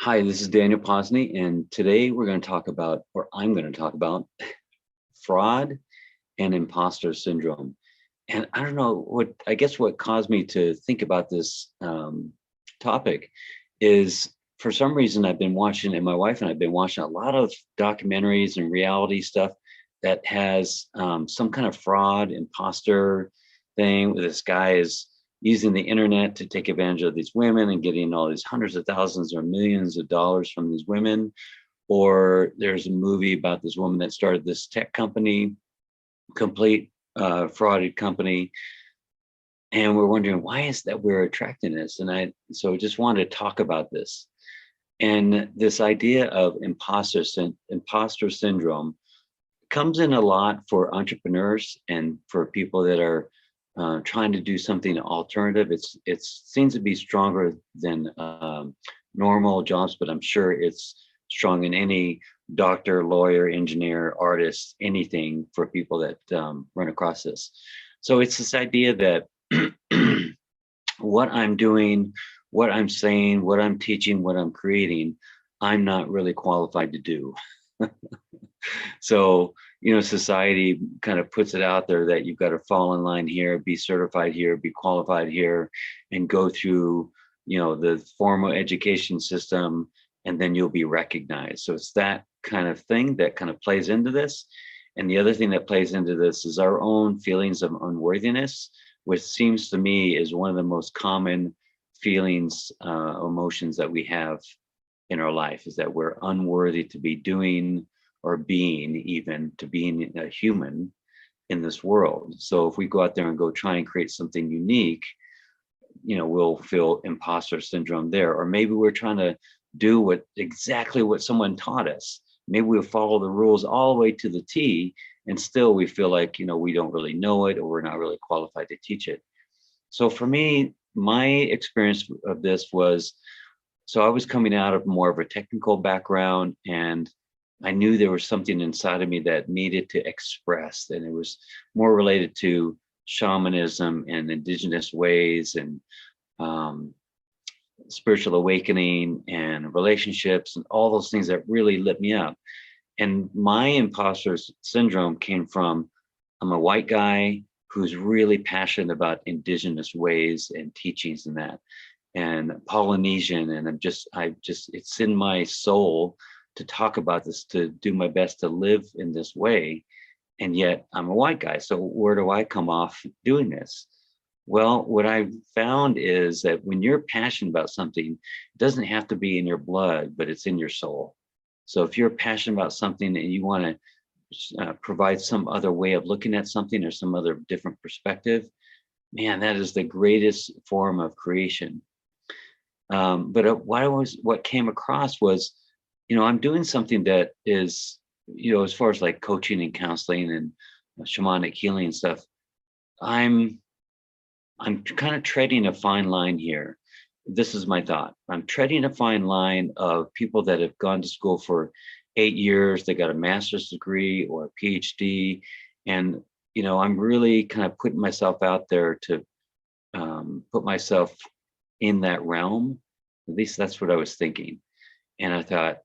Hi, this is Daniel Posney, and today we're going to talk about, or I'm going to talk about, fraud and imposter syndrome. And I don't know I guess what caused me to think about this topic is for some reason I've been watching, and my wife and I've been watching a lot of documentaries and reality stuff that has some kind of fraud, imposter thing where this guy is using the internet to take advantage of these women and getting all these hundreds of thousands or millions of dollars from these women. Or there's a movie about this woman that started this tech company, complete frauded company. And we're wondering why is that we're attracting this? And I just wanted to talk about this. And this idea of imposter syndrome comes in a lot for entrepreneurs and for people that are trying to do something alternative. It seems to be stronger than normal jobs, but I'm sure it's strong in any doctor, lawyer, engineer, artist, anything for people that run across this. So it's this idea that what I'm doing, what I'm saying, what I'm teaching, what I'm creating, I'm not really qualified to do. So, society kind of puts it out there that you've got to fall in line here, be certified here, be qualified here, and go through, the formal education system, and then you'll be recognized. So it's that kind of thing that kind of plays into this. And the other thing that plays into this is our own feelings of unworthiness, which seems to me is one of the most common feelings, emotions that we have in our life, is that we're unworthy to be doing or being, even to being a human in this world. So if we go out there and go try and create something unique, we'll feel imposter syndrome there. Or maybe we're trying to do exactly what someone taught us. Maybe we'll follow the rules all the way to the T, and still we feel like, we don't really know it, or we're not really qualified to teach it. So for me, my experience of this was, so I was coming out of more of a technical background, and I knew there was something inside of me that needed to express, and it was more related to shamanism and indigenous ways and spiritual awakening and relationships and all those things that really lit me up. And my imposter syndrome came from, I'm a white guy who's really passionate about indigenous ways and teachings and that, and Polynesian, and it's in my soul to talk about this, to do my best to live in this way. And yet I'm a white guy. So where do I come off doing this? Well, what I've found is that when you're passionate about something, it doesn't have to be in your blood, but it's in your soul. So if you're passionate about something and you want to provide some other way of looking at something or some other different perspective, man, that is the greatest form of creation. But what came across was, I'm doing something that is, as far as like coaching and counseling and shamanic healing and stuff, I'm kind of treading a fine line here. This is my thought. I'm treading a fine line of people that have gone to school for 8 years. They got a master's degree or a PhD. And, I'm really kind of putting myself out there to put myself in that realm. At least that's what I was thinking. And I thought,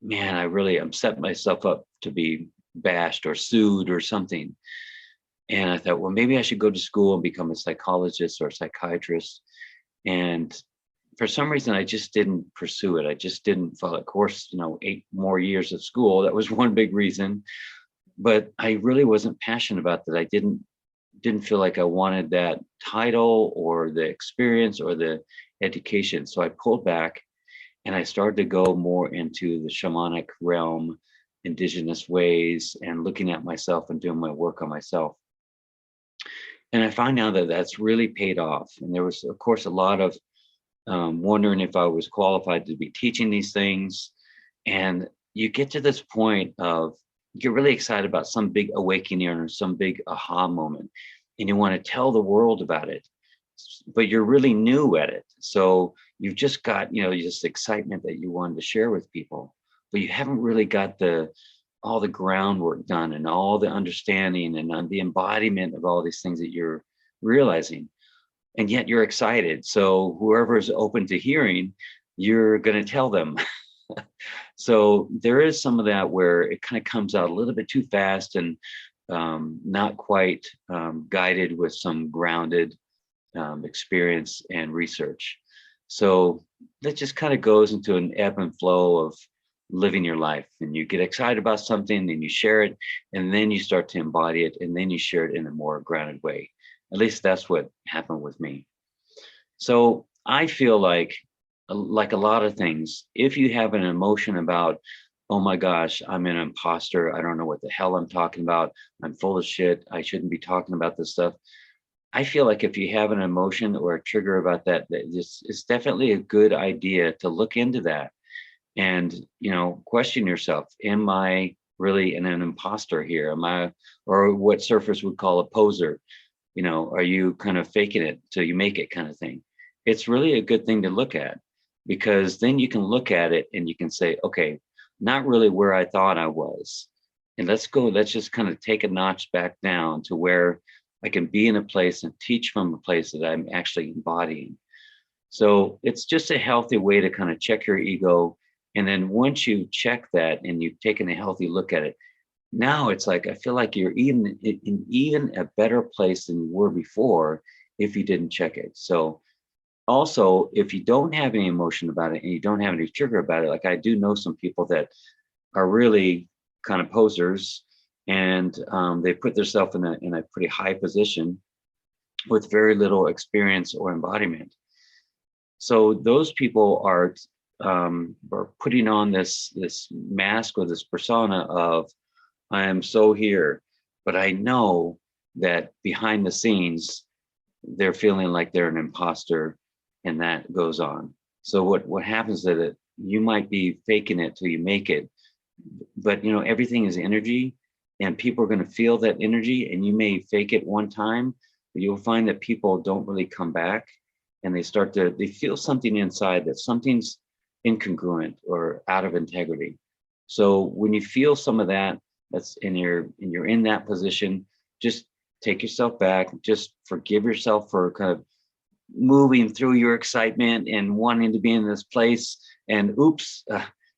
man, I'm setting myself up to be bashed or sued or something. And I thought, well, maybe I should go to school and become a psychologist or a psychiatrist. And for some reason, I just didn't pursue it. I just didn't follow. Of course, 8 more years of school. That was one big reason. But I really wasn't passionate about that. I didn't feel like I wanted that title or the experience or the education. So I pulled back and I started to go more into the shamanic realm, indigenous ways, and looking at myself and doing my work on myself. And I find now that that's really paid off. And there was, of course, a lot of wondering if I was qualified to be teaching these things. And you get to this point of, you get really excited about some big awakening or some big aha moment, and you want to tell the world about it, but you're really new at it. So you've just got, just excitement that you wanted to share with people, but you haven't really got all the groundwork done and all the understanding and the embodiment of all these things that you're realizing. And yet you're excited. So whoever is open to hearing, you're going to tell them. So there is some of that where it kind of comes out a little bit too fast and not quite guided with some grounded experience and research. So that just kind of goes into an ebb and flow of living your life. And you get excited about something and you share it, and then you start to embody it, and then you share it in a more grounded way. At least that's what happened with me. So I feel like a lot of things, if you have an emotion about, oh my gosh, I'm an imposter, I don't know what the hell I'm talking about, I'm full of shit, I shouldn't be talking about this stuff. I feel like if you have an emotion or a trigger about that, it's definitely a good idea to look into that and, question yourself. Am I really an imposter here? Am I, or what surfers would call a poser? Are you kind of faking it till you make it kind of thing? It's really a good thing to look at, because then you can look at it and you can say, okay, not really where I thought I was. And let's just kind of take a notch back down to where I can be in a place and teach from a place that I'm actually embodying. So it's just a healthy way to kind of check your ego. And then once you check that and you've taken a healthy look at it, now it's like, I feel like you're in a better place than you were before if you didn't check it. So also, if you don't have any emotion about it and you don't have any trigger about it, like I do know some people that are really kind of posers, and they put themselves in a pretty high position with very little experience or embodiment. So those people are putting on this mask or this persona of, I am so here, but I know that behind the scenes they're feeling like they're an imposter, and that goes on. So what happens is that you might be faking it till you make it, but everything is energy, and people are going to feel that energy, and you may fake it one time, but you'll find that people don't really come back, and they feel something inside, that something's incongruent or out of integrity. So when you feel some of that, that's you're in that position, just take yourself back, just forgive yourself for kind of moving through your excitement and wanting to be in this place, and oops,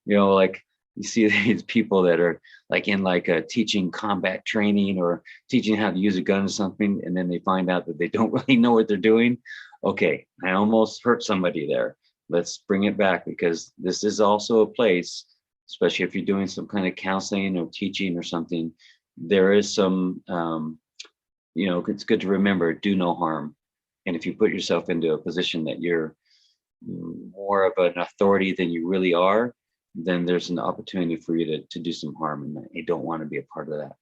like you see these people that are like in like a teaching combat training or teaching how to use a gun or something, and then they find out that they don't really know what they're doing. Okay, I almost hurt somebody there. Let's bring it back, because this is also a place, especially if you're doing some kind of counseling or teaching or something, there is some it's good to remember, do no harm. And if you put yourself into a position that you're more of an authority than you really are, then there's an opportunity for you to do some harm, and you don't want to be a part of that.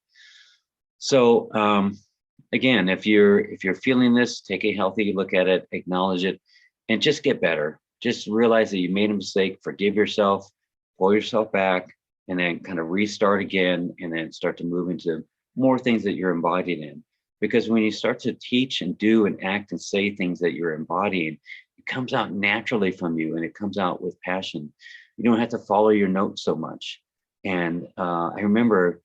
So again, if you're feeling this, take a healthy look at it, acknowledge it, and just get better. Just realize that you made a mistake, forgive yourself, pull yourself back, and then kind of restart again, and then start to move into more things that you're embodied in. Because when you start to teach and do and act and say things that you're embodying, it comes out naturally from you, and it comes out with passion. You don't have to follow your notes so much. And I remember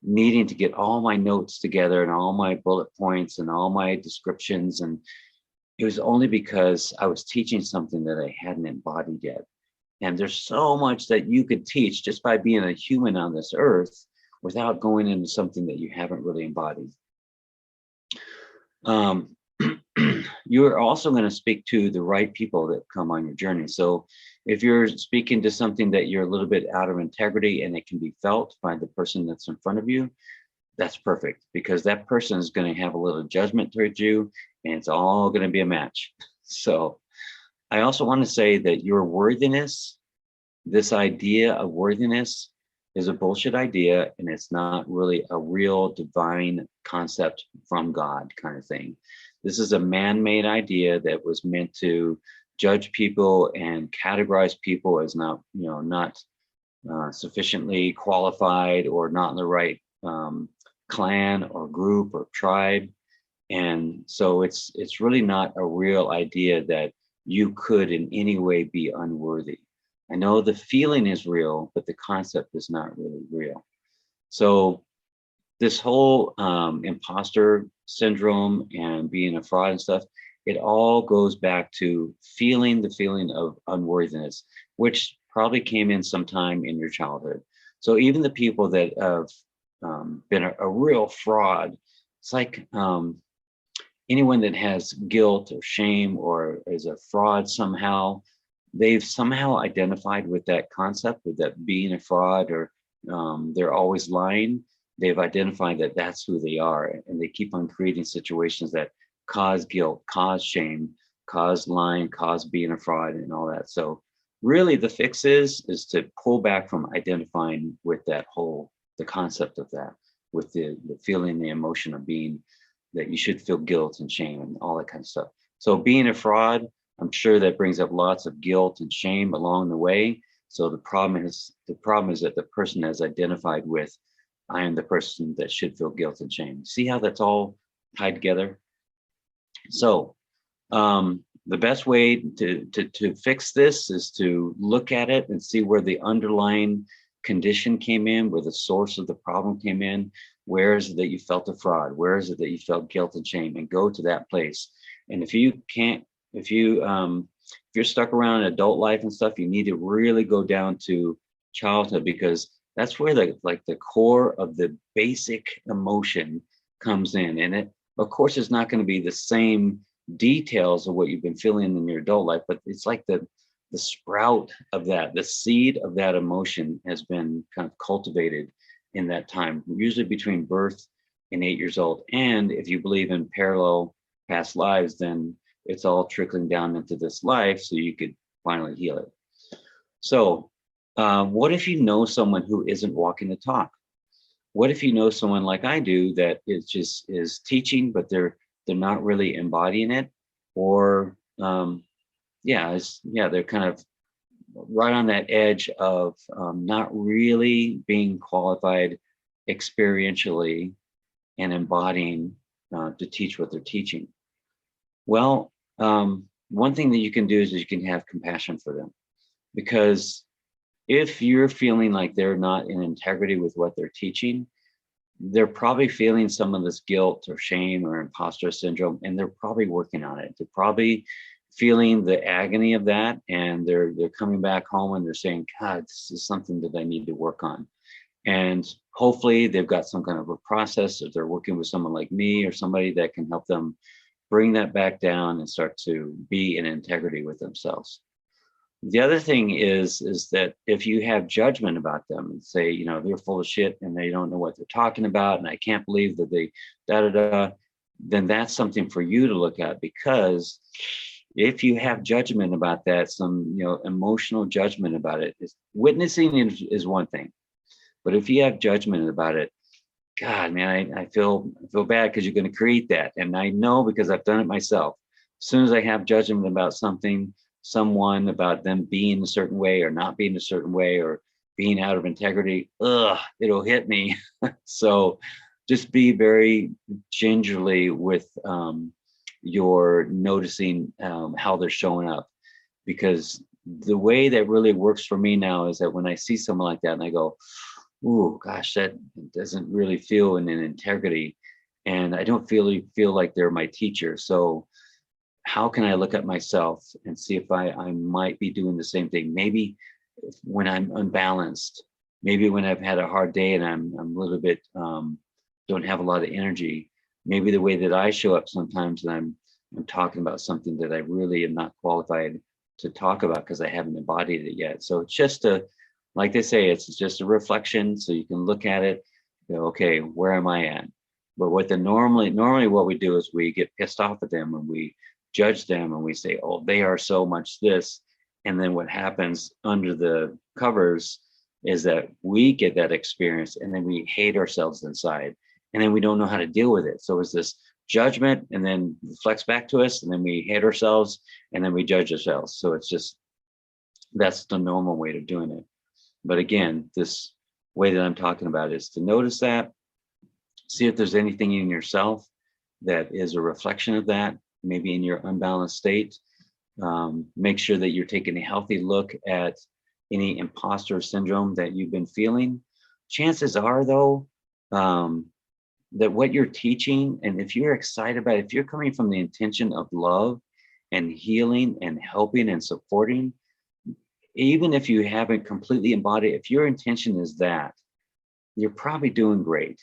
needing to get all my notes together and all my bullet points and all my descriptions. And it was only because I was teaching something that I hadn't embodied yet. And there's so much that you could teach just by being a human on this earth without going into something that you haven't really embodied. You're also going to speak to the right people that come on your journey. So if you're speaking to something that you're a little bit out of integrity and it can be felt by the person that's in front of you, that's perfect, because that person is going to have a little judgment towards you, and it's all going to be a match. So I also want to say that your worthiness, this idea of worthiness, is a bullshit idea, and it's not really a real divine concept from God kind of thing. This is a man-made idea that was meant to judge people and categorize people as not sufficiently qualified, or not in the right clan or group or tribe. And so it's really not a real idea that you could in any way be unworthy. I know the feeling is real, but the concept is not really real. So this whole imposter syndrome and being a fraud and stuff, it all goes back to feeling the feeling of unworthiness, which probably came in sometime in your childhood. So even the people that have been a real fraud, it's like anyone that has guilt or shame or is a fraud somehow, they've somehow identified with that concept, with that being a fraud, or they're always lying. They've identified that that's who they are, and they keep on creating situations that cause guilt, cause shame, cause lying, cause being a fraud, and all that. So really the fix is to pull back from identifying with that whole, the concept of that, with the feeling, the emotion of being, that you should feel guilt and shame and all that kind of stuff. So being a fraud, I'm sure that brings up lots of guilt and shame along the way. So the problem is that the person has identified with, I am the person that should feel guilt and shame. See how that's all tied together? So the best way to fix this is to look at it and see where the underlying condition came in, where the source of the problem came in. Where is it that you felt a fraud? Where is it that you felt guilt and shame? And go to that place. And if you can't, if you're stuck around adult life and stuff, you need to really go down to childhood, because that's where the core of the basic emotion comes in. And it, of course, it's not going to be the same details of what you've been feeling in your adult life, but it's like the sprout of that, the seed of that emotion has been kind of cultivated in that time, usually between birth and 8 years old. And if you believe in parallel past lives, then it's all trickling down into this life, so you could finally heal it. So what if you know someone who isn't walking the talk? What if you know someone like I do that is teaching, but they're not really embodying it? Or they're kind of right on that edge of not really being qualified experientially and embodying to teach what they're teaching. Well, one thing that you can do is you can have compassion for them, because if you're feeling like they're not in integrity with what they're teaching, they're probably feeling some of this guilt or shame or imposter syndrome, and they're probably working on it. They're probably feeling the agony of that, and they're coming back home and they're saying, God, this is something that I need to work on. And hopefully they've got some kind of a process, if they're working with someone like me or somebody that can help them bring that back down and start to be in integrity with themselves. The other thing is that if you have judgment about them and say, they're full of shit and they don't know what they're talking about, and I can't believe that they then that's something for you to look at. Because if you have judgment about that, some emotional judgment about it, witnessing is one thing, but if you have judgment about it, God, man, I feel bad, because you're going to create that. And I know, because I've done it myself. As soon as I have judgment about someone, about them being a certain way or not being a certain way, or being out of integrity, it'll hit me. So just be very gingerly with your noticing how they're showing up. Because the way that really works for me now is that when I see someone like that and I go, ooh, gosh, that doesn't really feel in an integrity, and I don't feel like they're my teacher. So how can I look at myself and see if I might be doing the same thing? Maybe when I'm unbalanced, maybe when I've had a hard day and I'm a little bit, don't have a lot of energy, maybe the way that I show up sometimes, and I'm talking about something that I really am not qualified to talk about because I haven't embodied it yet. So it's just like they say, it's just a reflection. So you can look at it, go, okay, where am I at? But normally what we do is we get pissed off at them and we judge them and we say, oh, they are so much this. And then what happens under the covers is that we get that experience and then we hate ourselves inside, and then we don't know how to deal with it. So it's this judgment, and then reflects back to us, and then we hate ourselves, and then we judge ourselves. So it's just, that's the normal way of doing it. But again, this way that I'm talking about is to notice that, see if there's anything in yourself that is a reflection of that, maybe in your unbalanced state. Make sure that you're taking a healthy look at any imposter syndrome that you've been feeling. Chances are, though, that what you're teaching, and if you're excited about it, if you're coming from the intention of love and healing and helping and supporting, even if you haven't completely embodied, if your intention is that, you're probably doing great.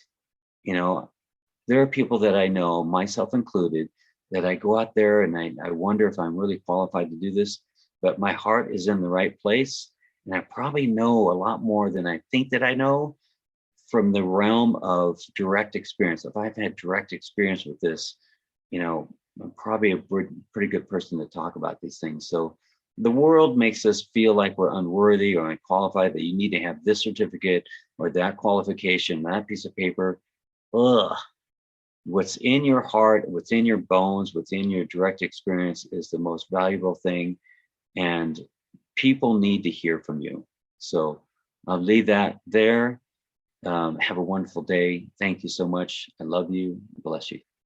You know, there are people that I know, myself included, that I go out there and I wonder if I'm really qualified to do this, but my heart is in the right place. And I probably know a lot more than I think that I know from the realm of direct experience. If I've had direct experience with this, you know, I'm probably a pretty good person to talk about these things. So the world makes us feel like we're unworthy or unqualified, that you need to have this certificate or that qualification, that piece of paper. Ugh. What's in your heart, what's in your bones, what's in your direct experience is the most valuable thing. And people need to hear from you. So I'll leave that there. Have a wonderful day. Thank you so much. I love you. Bless you.